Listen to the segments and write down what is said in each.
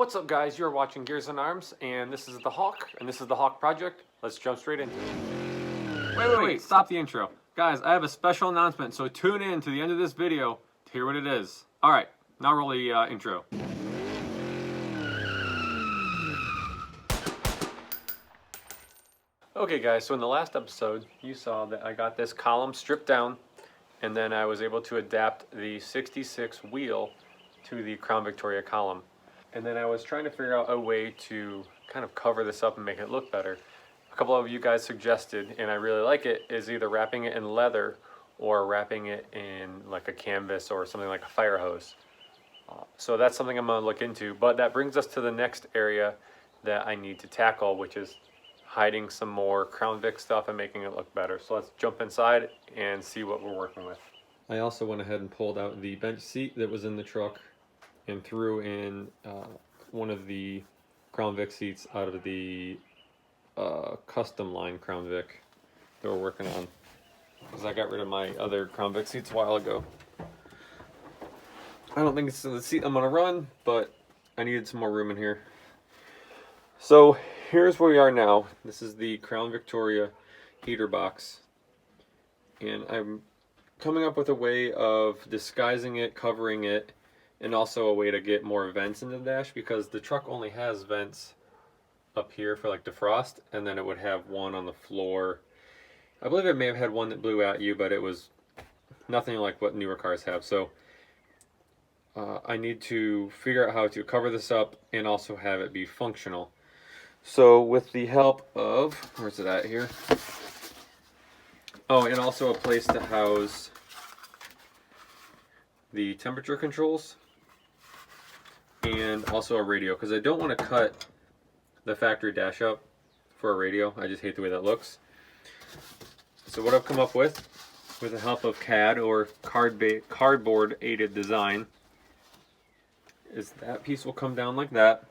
What's up, guys? You're watching Gears and Arms, and this is the Hawk, and this is the Hawk Project. Let's jump straight into it. Wait, stop the intro. Guys, I have a special announcement, so tune in to the end of this video to hear what it is. Alright, now roll the intro. Okay guys, so in the last episode, you saw that I got this column stripped down, and then I was able to adapt the 66 wheel to the Crown Victoria column. And then I was trying to figure out a way to kind of cover this up and make it look better. A couple of you guys suggested, and I really like it, is either wrapping it in leather or wrapping it in like a canvas or something like a fire hose. So that's something I'm going to look into, but that brings us to the next area that I need to tackle, which is hiding some more Crown Vic stuff and making it look better. So let's jump inside and see what we're working with. I also went ahead and pulled out the bench seat that was in the truck and threw in one of the Crown Vic seats out of the custom line Crown Vic that we're working on, because I got rid of my other Crown Vic seats a while ago. I don't think it's the seat I'm going to run, but I needed some more room in here. So here's where we are now. This is the Crown Victoria heater box, and I'm coming up with a way of disguising it, covering it, and also a way to get more vents in the dash, because the truck only has vents up here for like defrost, and then it would have one on the floor. I believe it may have had one that blew at you, but it was nothing like what newer cars have. So I need to figure out how to cover this up and also have it be functional. So with the help of, where's it at here? Oh, and also a place to house the temperature controls and also a radio, because I don't want to cut the factory dash up for a radio. I just hate the way that looks. So what I've come up with the help of CAD or cardboard aided design is that piece will come down like that.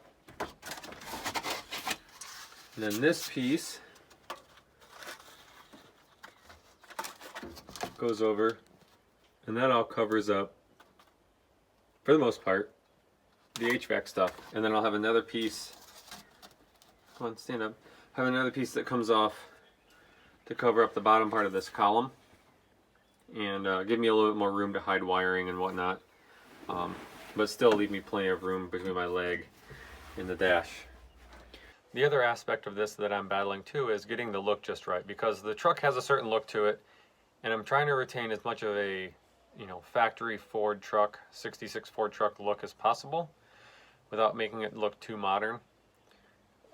And then this piece goes over, and that all covers up, for the most part, the HVAC stuff. And then I'll have another piece, come on, stand up, have another piece that comes off to cover up the bottom part of this column and give me a little bit more room to hide wiring and whatnot, but still leave me plenty of room between my leg and the dash. The other aspect of this that I'm battling too is getting the look just right, because the truck has a certain look to it, and I'm trying to retain as much of a, you know, factory Ford truck, 66 Ford truck look as possible without making it look too modern.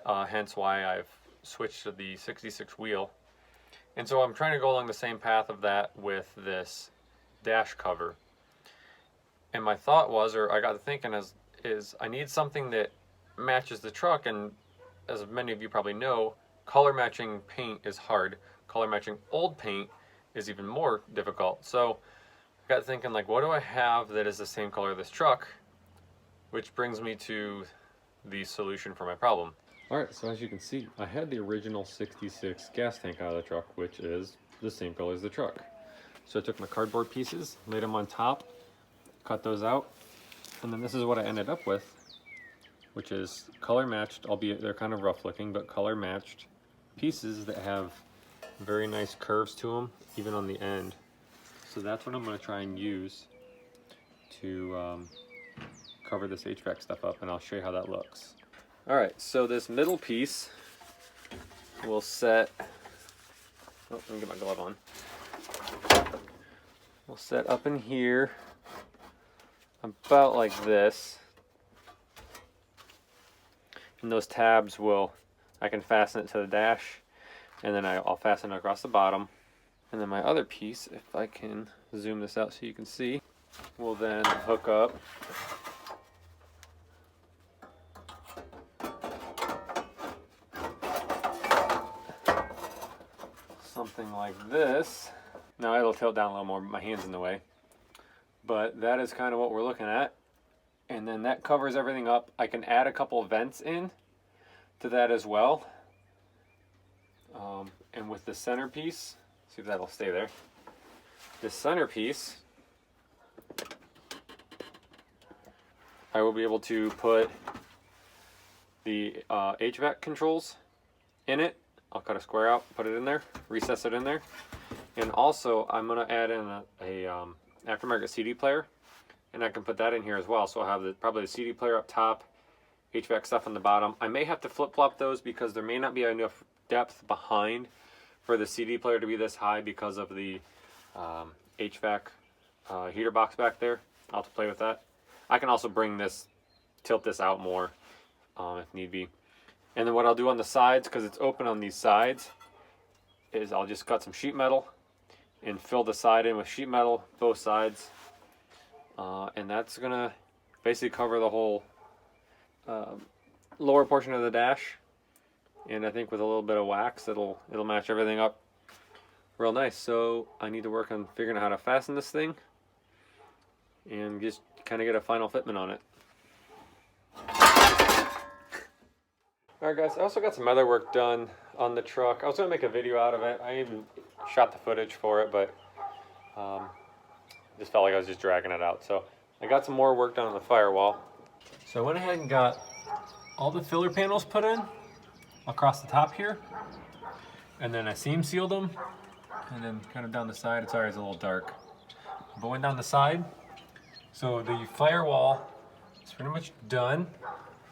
Hence why I've switched to the 66 wheel. And so I'm trying to go along the same path of that with this dash cover. And my thought was, or I got to thinking, is I need something that matches the truck, and as many of you probably know, color matching paint is hard. Color matching old paint is even more difficult. So I got thinking, like, what do I have that is the same color as this truck? Which brings me to the solution for my problem. Alright, so as you can see, I had the original 66 gas tank out of the truck, which is the same color as the truck. So I took my cardboard pieces, laid them on top, cut those out, and then this is what I ended up with, which is color matched, albeit they're kind of rough looking, but color matched pieces that have very nice curves to them, even on the end. So that's what I'm going to try and use to cover this HVAC stuff up, and I'll show you how that looks. Alright, so this middle piece will set, oh, let me get my glove on. We'll set up in here about like this. And those tabs I can fasten it to the dash, and then I'll fasten it across the bottom. And then my other piece, if I can zoom this out so you can see, will then hook up something like this. Now it'll tilt down a little more, my hand's in the way. But that is kind of what we're looking at. And then that covers everything up. I can add a couple of vents in to that as well. And with the centerpiece, see if that'll stay there. This centerpiece, I will be able to put the HVAC controls in it. I'll cut a square out, put it in there, recess it in there. And also I'm gonna add in a aftermarket CD player, and I can put that in here as well. So I'll have probably the CD player up top, HVAC stuff on the bottom. I may have to flip-flop those because there may not be enough depth behind for the CD player to be this high because of the HVAC heater box back there. I'll have to play with that. I can also tilt this out more if need be. And then what I'll do on the sides, because it's open on these sides, is I'll just cut some sheet metal and fill the side in with sheet metal, both sides. And that's gonna basically cover the whole lower portion of the dash. And I think with a little bit of wax, it'll match everything up real nice. So I need to work on figuring out how to fasten this thing and just kind of get a final fitment on it. Alright guys, I also got some other work done on the truck. I was going to make a video out of it. I even shot the footage for it, but just felt like I was just dragging it out. So I got some more work done on the firewall. So I went ahead and got all the filler panels put in across the top here. And then I seam sealed them. And then kind of down the side, it's always a little dark. But went down the side. So the firewall is pretty much done.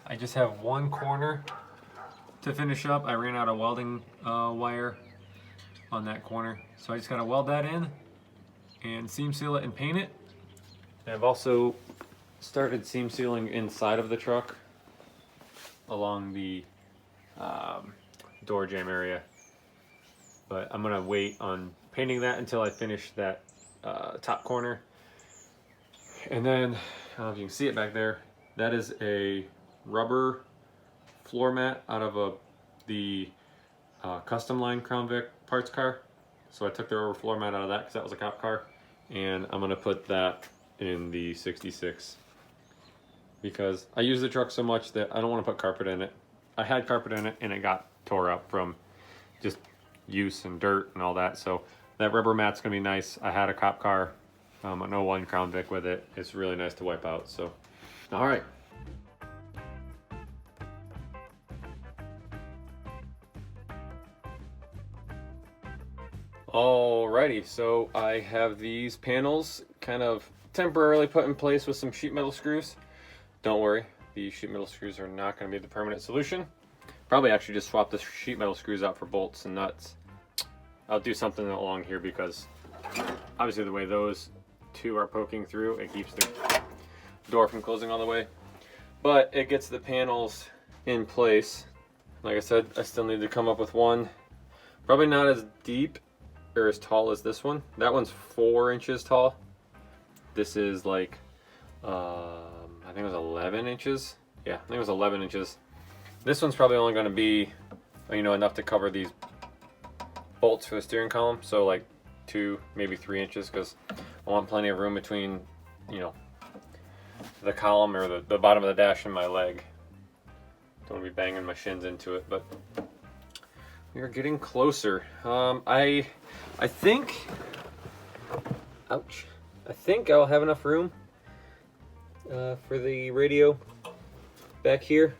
I just have one corner to finish up. I ran out of welding wire on that corner. So I just gotta weld that in and seam seal it and paint it. And I've also started seam sealing inside of the truck along the door jamb area. But I'm gonna wait on painting that until I finish that top corner. And then, I don't know if you can see it back there, that is a rubber floor mat out of the custom line Crown Vic parts car. So I took the rubber floor mat out of that because that was a cop car, and I'm gonna put that in the 66 because I use the truck so much that I don't want to put carpet in it. I had carpet in it and it got tore up from just use and dirt and all that. So that rubber mat's gonna be nice. I had a cop car, an 01 Crown Vic with it. It's really nice to wipe out. So, all right. Alrighty, so I have these panels kind of temporarily put in place with some sheet metal screws. Don't worry, the sheet metal screws are not going to be the permanent solution. Probably actually just swap the sheet metal screws out for bolts and nuts. I'll do something along here because obviously the way those two are poking through, it keeps the door from closing all the way. But it gets the panels in place. Like I said, I still need to come up with one. Probably not as deep or as tall as this one. That one's 4 inches tall. This is like, I think it was 11 inches. Yeah, I think it was 11 inches. This one's probably only going to be, you know, enough to cover these bolts for the steering column. So like 2, maybe 3 inches, because I want plenty of room between, you know, the column or the bottom of the dash and my leg. Don't want to be banging my shins into it, but we are getting closer. I think, ouch, I think I'll have enough room for the radio back here.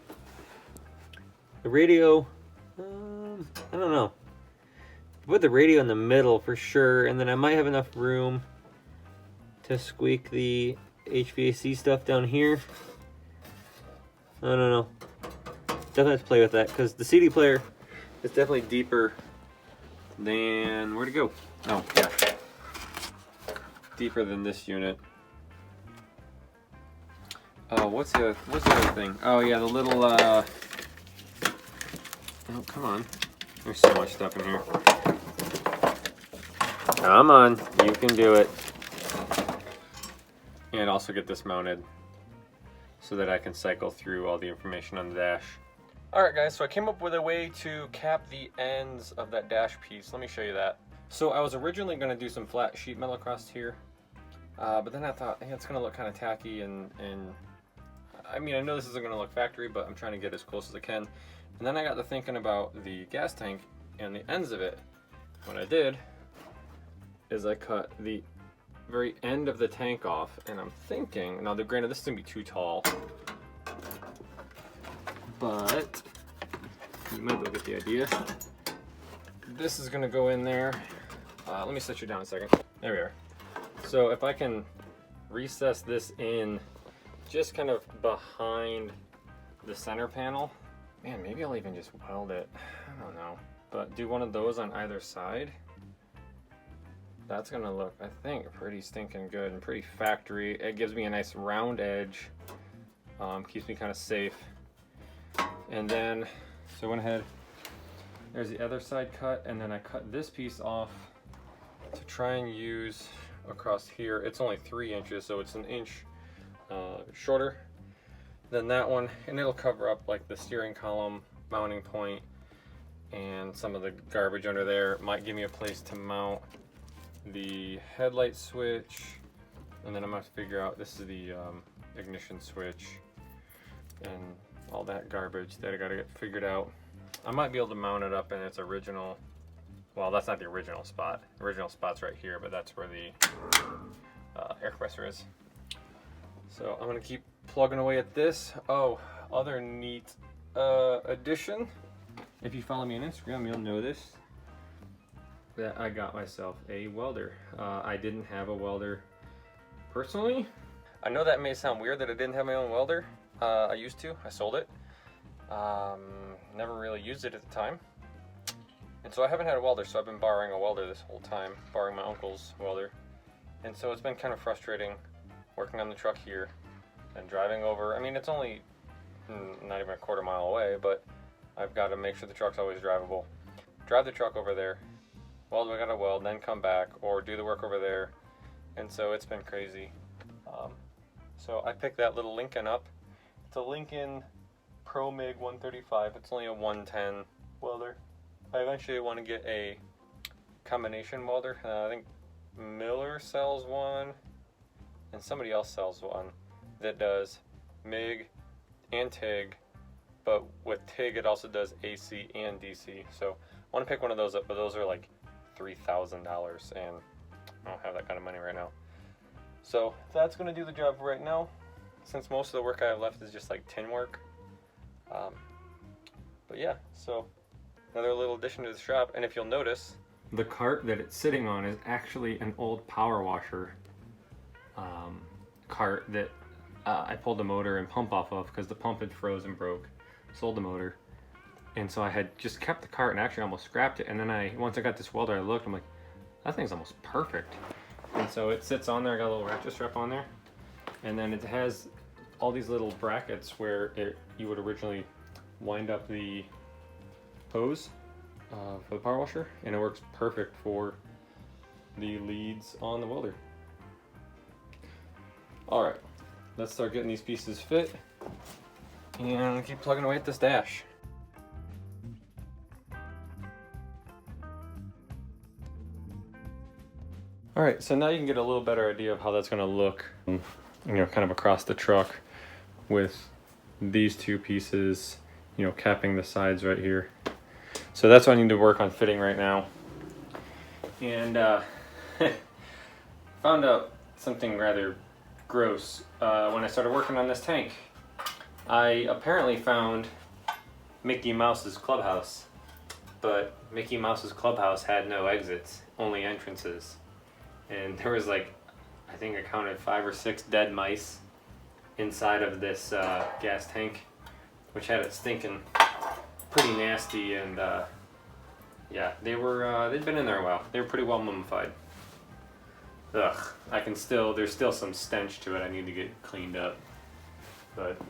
The radio, I don't know. Put the radio in the middle for sure, and then I might have enough room to squeak the HVAC stuff down here. I don't know. Definitely have to play with that because the CD player is definitely deeper than, where'd it go? Oh, yeah. Deeper than this unit. Oh, what's the other thing? Oh yeah, the little oh, come on. There's so much stuff in here. Come on, you can do it. And also get this mounted so that I can cycle through all the information on the dash. Alright guys, so I came up with a way to cap the ends of that dash piece. Let me show you that. So I was originally going to do some flat sheet metal across here, but then I thought, hey, it's going to look kind of tacky, and I mean, I know this isn't going to look factory, but I'm trying to get as close as I can. And then I got to thinking about the gas tank and the ends of it. What I did is I cut the very end of the tank off, and I'm thinking, now granted this is going to be too tall, but you might be able to get the idea. This is gonna go in there. Let me set you down a second. There we are. So if I can recess this in just kind of behind the center panel, man, maybe I'll even just weld it. I don't know. But do one of those on either side. That's gonna look, I think, pretty stinking good and pretty factory. It gives me a nice round edge. Keeps me kind of safe. And then, so I went ahead, there's the other side cut, and then I cut this piece off to try and use across here. It's only 3 inches, so it's an inch shorter than that one, and it'll cover up like the steering column mounting point and some of the garbage under there. It might give me a place to mount the headlight switch, and then I'm gonna have to figure out, this is the ignition switch and all that garbage that I gotta get figured out. I might be able to mount it up in its original, well, that's not the original spot. The original spot's right here, but that's where the air compressor is. So I'm gonna keep plugging away at this. Oh, other neat addition. If you follow me on Instagram, you'll know this, that I got myself a welder. I didn't have a welder personally. I know that may sound weird that I didn't have my own welder. I used to, I sold it. Never really used it at the time. And so I haven't had a welder, so I've been borrowing a welder this whole time, borrowing my uncle's welder. And so it's been kind of frustrating working on the truck here and driving over. I mean, it's only not even a quarter mile away, but I've got to make sure the truck's always drivable. Drive the truck over there, weld what I gotta weld, then come back, or do the work over there. And so it's been crazy. So I picked that little Lincoln up. It's a Lincoln Pro MIG 135. It's only a 110 welder. I eventually want to get a combination welder. I think Miller sells one, and somebody else sells one that does MIG and TIG, but with TIG it also does AC and DC. So I want to pick one of those up, but those are like $3,000, and I don't have that kind of money right now. So that's going to do the job right now, since most of the work I have left is just like tin work. But yeah, so another little addition to the shop. And if you'll notice, the cart that it's sitting on is actually an old power washer cart that I pulled the motor and pump off of because the pump had froze and broke. Sold the motor, and so I had just kept the cart and actually almost scrapped it. And then once I got this welder, I looked, I'm like, that thing's almost perfect. And so it sits on there. I got a little ratchet strap on there, and then it has all these little brackets where you would originally wind up the hose for the power washer, and it works perfect for the leads on the welder. Alright, let's start getting these pieces fit and keep plugging away at this dash. Alright, so now you can get a little better idea of how that's going to look, you know, kind of across the truck with these two pieces, you know, capping the sides right here. So that's what I need to work on fitting right now. And found out something rather gross when I started working on this tank. I apparently found Mickey Mouse's clubhouse, but Mickey Mouse's clubhouse had no exits, only entrances. And there was like, I think I counted 5 or 6 dead mice inside of this gas tank, which had it stinking pretty nasty. And yeah, they'd been in there a while. They were pretty well mummified. Ugh, there's still some stench to it. I need to get cleaned up, but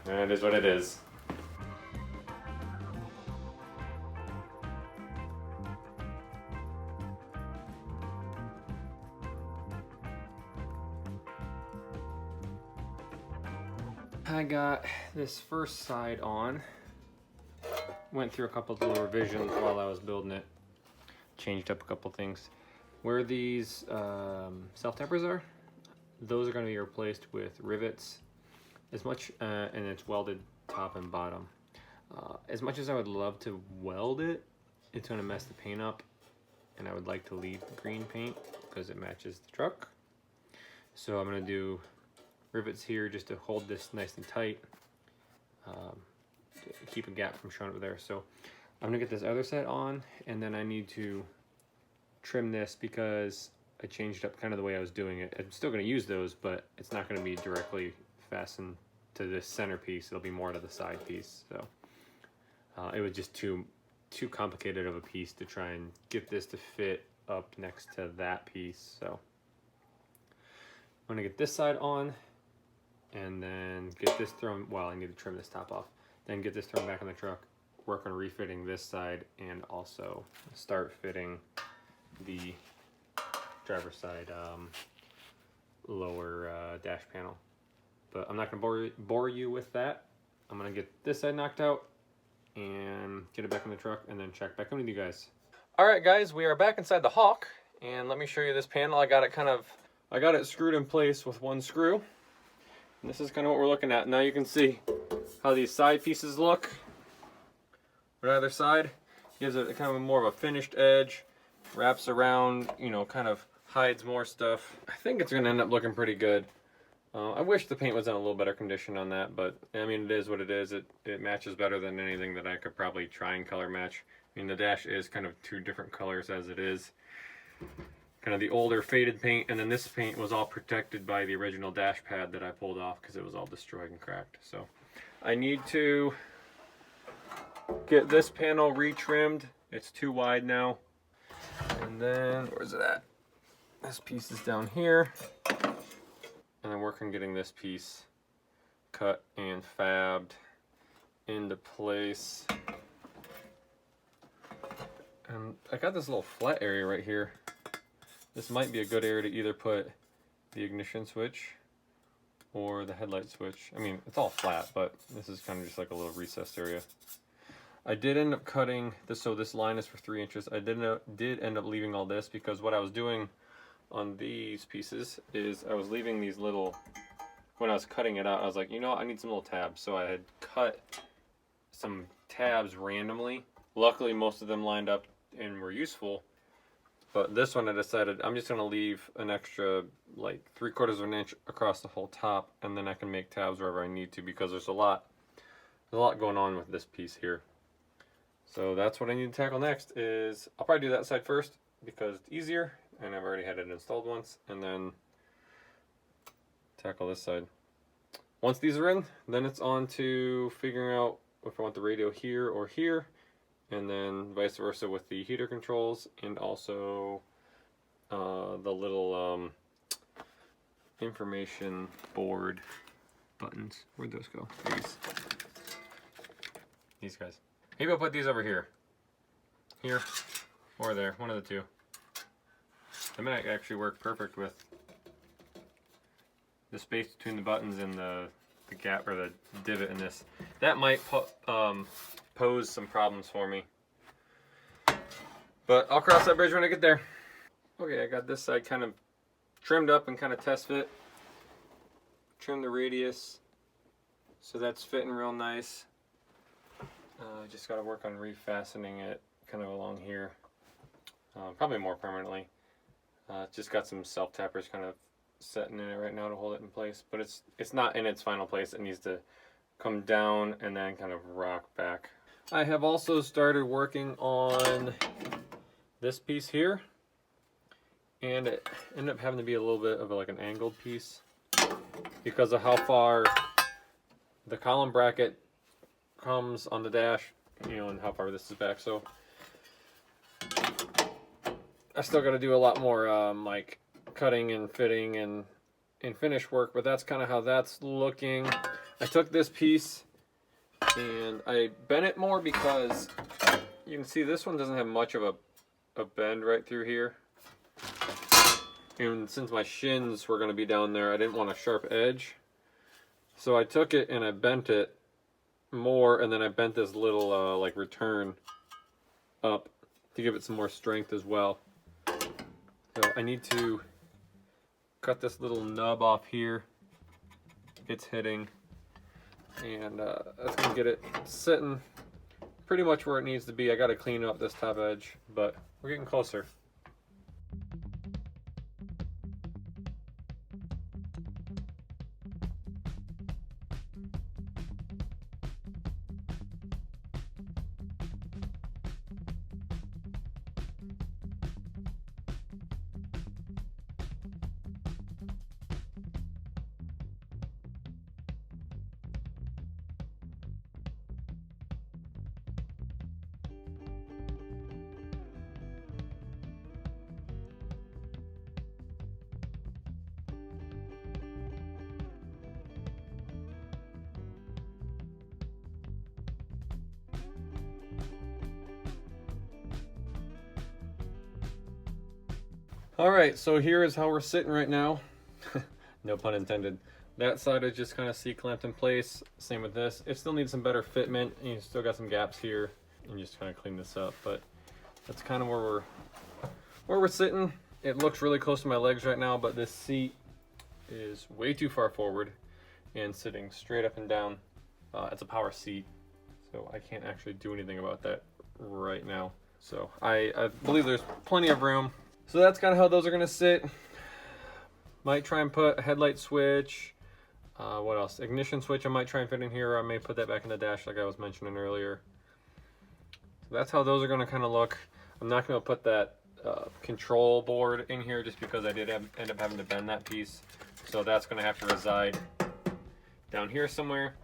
it is what it is. I got this first side on, went through a couple of little revisions while I was building it, changed up a couple things. Where these self-tappers are, those are going to be replaced with rivets, and it's welded top and bottom. As much as I would love to weld it, it's going to mess the paint up, and I would like to leave the green paint because it matches the truck. So I'm going to do rivets here just to hold this nice and tight. keep a gap from showing up there. So I'm gonna get this other side on, and then I need to trim this because I changed up kind of the way I was doing it. I'm still gonna use those, but it's not gonna be directly fastened to this center piece. It'll be more to the side piece. So it was just too complicated of a piece to try and get this to fit up next to that piece. So I'm gonna get this side on, and then get this thrown, well, I need to trim this top off, then get this thrown back in the truck, work on refitting this side, and also start fitting the driver's side lower dash panel. But I'm not gonna bore you with that. I'm gonna get this side knocked out and get it back in the truck, and then check back in with you guys. All right, guys, we are back inside the Hawk, and let me show you this panel. I got it screwed in place with one screw. And this is kind of what we're looking at. Now you can see how these side pieces look on either side. Gives it kind of more of a finished edge, wraps around, you know, kind of hides more stuff. I think it's gonna end up looking pretty good. I wish the paint was in a little better condition on that, but I mean, it is what it is. It matches better than anything that I could probably try and color match. I mean, the dash is kind of two different colors as it is. Kind of the older faded paint, and then this paint was all protected by the original dash pad that I pulled off because it was all destroyed and cracked. So I need to get this panel retrimmed. It's too wide now. And then, where's it at? This piece is down here. And I'm working on getting this piece cut and fabbed into place. And I got this little flat area right here. This might be a good area to either put the ignition switch or the headlight switch. I mean, it's all flat, but this is kind of just like a little recessed area. I did end up cutting this, so this line is for 3 inches. I did end up leaving all this because what I was doing on these pieces is I was leaving these little, when I was cutting it out, I was like, you know what, I need some little tabs. So I had cut some tabs randomly. Luckily, most of them lined up and were useful. But this one I decided I'm just gonna leave an extra like 3/4 of an inch across the whole top, and then I can make tabs wherever I need to, because there's a lot going on with this piece here. So that's what I need to tackle next. Is I'll probably do that side first because it's easier, and I've already had it installed once, and then tackle this side. Once these are in, then it's on to figuring out if I want the radio here or here, and then vice versa with the heater controls, and also the little information board buttons. Where'd those go? These guys. Maybe I'll put these over here. Here or there, one of the two. That might actually work perfect with the space between the buttons and the gap or the divot in this. That might pose some problems for me. But I'll cross that bridge when I get there. Okay, I got this side kind of trimmed up and kind of test fit. Trim the radius so that's fitting real nice. Just got to work on refastening it kind of along here, probably more permanently. Just got some self tappers kind of setting in it right now to hold it in place, but it's not in its final place. It needs to come down and then kind of rock back. I have also started working on this piece here, and it ended up having to be a little bit of like an angled piece because of how far the column bracket comes on the dash, you know, and how far this is back. So I still got to do a lot more like cutting and fitting and finish work, but that's kind of how that's looking. I took this piece and I bent it more because you can see this one doesn't have much of a bend right through here. And since my shins were going to be down there, I didn't want a sharp edge. So I took it and I bent it more, and then I bent this little like return up to give it some more strength as well. So I need to cut this little nub off here. It's hitting, and that's gonna get it sitting pretty much where it needs to be. I gotta clean up this top edge, but we're getting closer. All right, so here is how we're sitting right now. No pun intended. That side is just kind of C-clamped in place. Same with this. It still needs some better fitment. And you still got some gaps here. And just kind of clean this up. But that's kind of where we're sitting. It looks really close to my legs right now, but this seat is way too far forward and sitting straight up and down. It's a power seat, so I can't actually do anything about that right now. So I believe there's plenty of room. So that's kind of how those are gonna sit. Might try and put a headlight switch. What else? Ignition switch I might try and fit in here. I may put that back in the dash like I was mentioning earlier. So that's how those are gonna kind of look. I'm not gonna put that control board in here just because I did end up having to bend that piece. So that's gonna have to reside down here somewhere.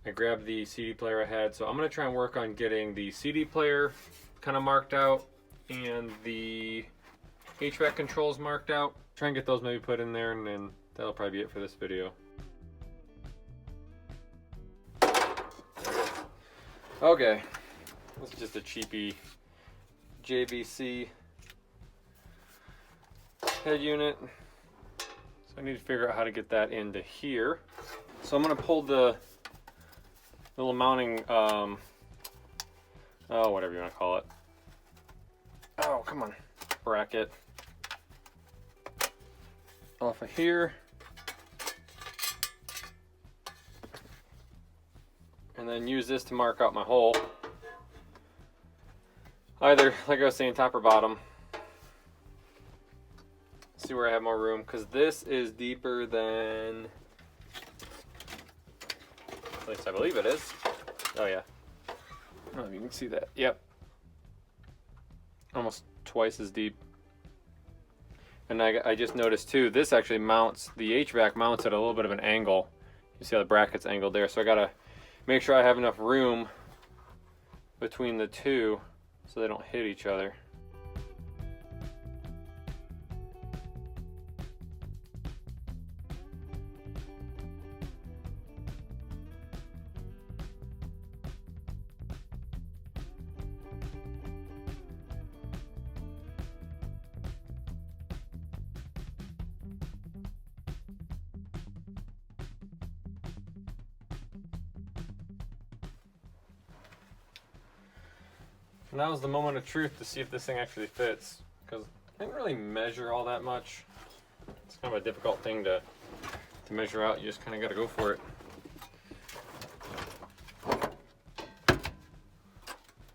I grabbed the CD player I had, so I'm gonna try and work on getting the CD player kind of marked out and the HVAC controls marked out. Try and get those maybe put in there, and then that'll probably be it for this video. Okay, this is just a cheapy JVC head unit. So I need to figure out how to get that into here. So I'm gonna pull the little mounting, oh, whatever you wanna call it. Oh, come on, bracket off of here. And then use this to mark out my hole. Either, like I was saying, top or bottom. See where I have more room, because this is deeper than, at least I believe it is. Oh yeah. I don't know if you can see that. Yep. Almost twice as deep. And I just noticed too, this actually mounts, the HVAC mounts at a little bit of an angle. You see how the bracket's angled there. So I gotta make sure I have enough room between the two so they don't hit each other. Now is the moment of truth to see if this thing actually fits, because I didn't really measure all that much. It's kind of a difficult thing to measure out. You just kind of got to go for it.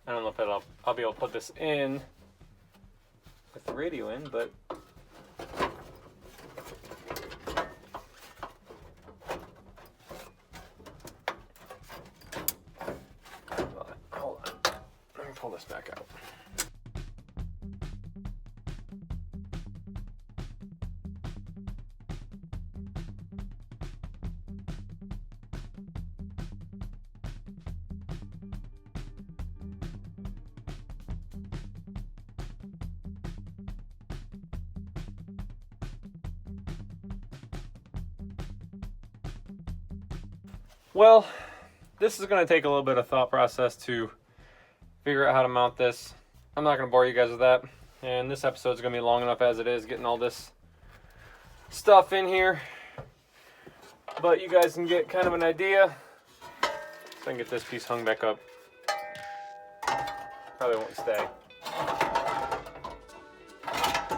I don't know if I'll be able to put this in with the radio in, but hold on. Let me pull this back out. Well, this is going to take a little bit of thought process to figure out how to mount this. I'm not going to bore you guys with that. And this episode is going to be long enough as it is, getting all this stuff in here. But you guys can get kind of an idea. So I can get this piece hung back up. Probably won't stay.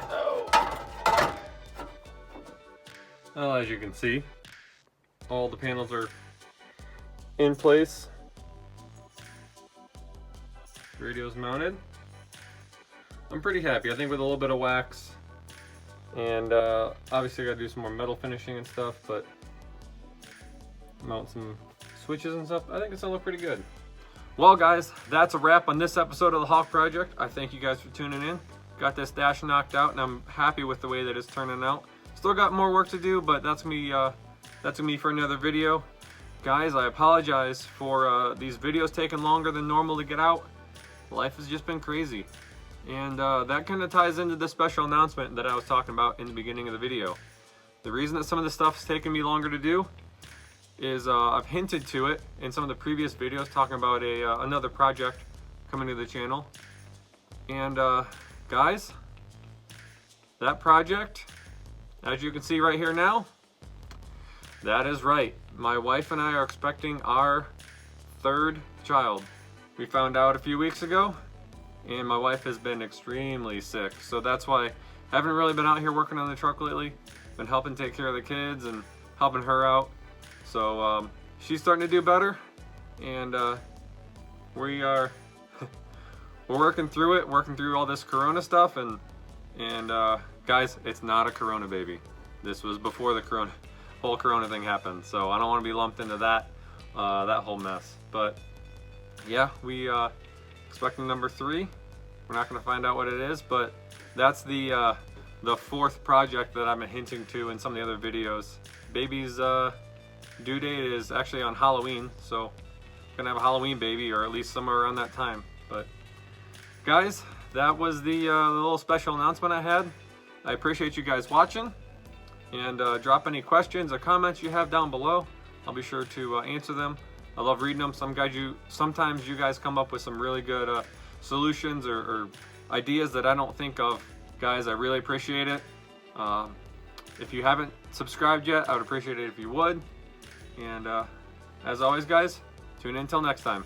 Oh. Well, as you can see, all the panels are in place. Radio's mounted. I'm pretty happy. I think with a little bit of wax and obviously I gotta do some more metal finishing and stuff, but mount some switches and stuff. I think it's gonna look pretty good. Well guys, that's a wrap on this episode of the Hawk Project. I thank you guys for tuning in. Got this dash knocked out and I'm happy with the way that it's turning out. Still got more work to do, but that's gonna be for another video. Guys, I apologize for these videos taking longer than normal to get out. Life has just been crazy. And that kind of ties into the special announcement that I was talking about in the beginning of the video. The reason that some of the stuff's taking me longer to do is I've hinted to it in some of the previous videos talking about another project coming to the channel. And guys, that project, as you can see right here now, that is right. My wife and I are expecting our third child. We found out a few weeks ago, and my wife has been extremely sick. So that's why I haven't really been out here working on the truck lately. Been helping take care of the kids and helping her out. So she's starting to do better, and we are we're working through it, working through all this Corona stuff, and guys, it's not a Corona baby. This was before the whole Corona thing happened, so I don't want to be lumped into that whole mess. But yeah, we expecting number 3. We're not going to find out what it is, but that's the fourth project that I've been hinting to in some of the other videos. Baby's due date is actually on Halloween, so I'm gonna have a Halloween baby, or at least somewhere around that time. But guys, that was the little special announcement I had. I appreciate you guys watching, and drop any questions or comments you have down below. I'll be sure to answer them. I love reading them. Sometimes you guys come up with some really good solutions or ideas that I don't think of. Guys, I really appreciate it. If you haven't subscribed yet, I would appreciate it if you would. And as always, guys, tune in until next time.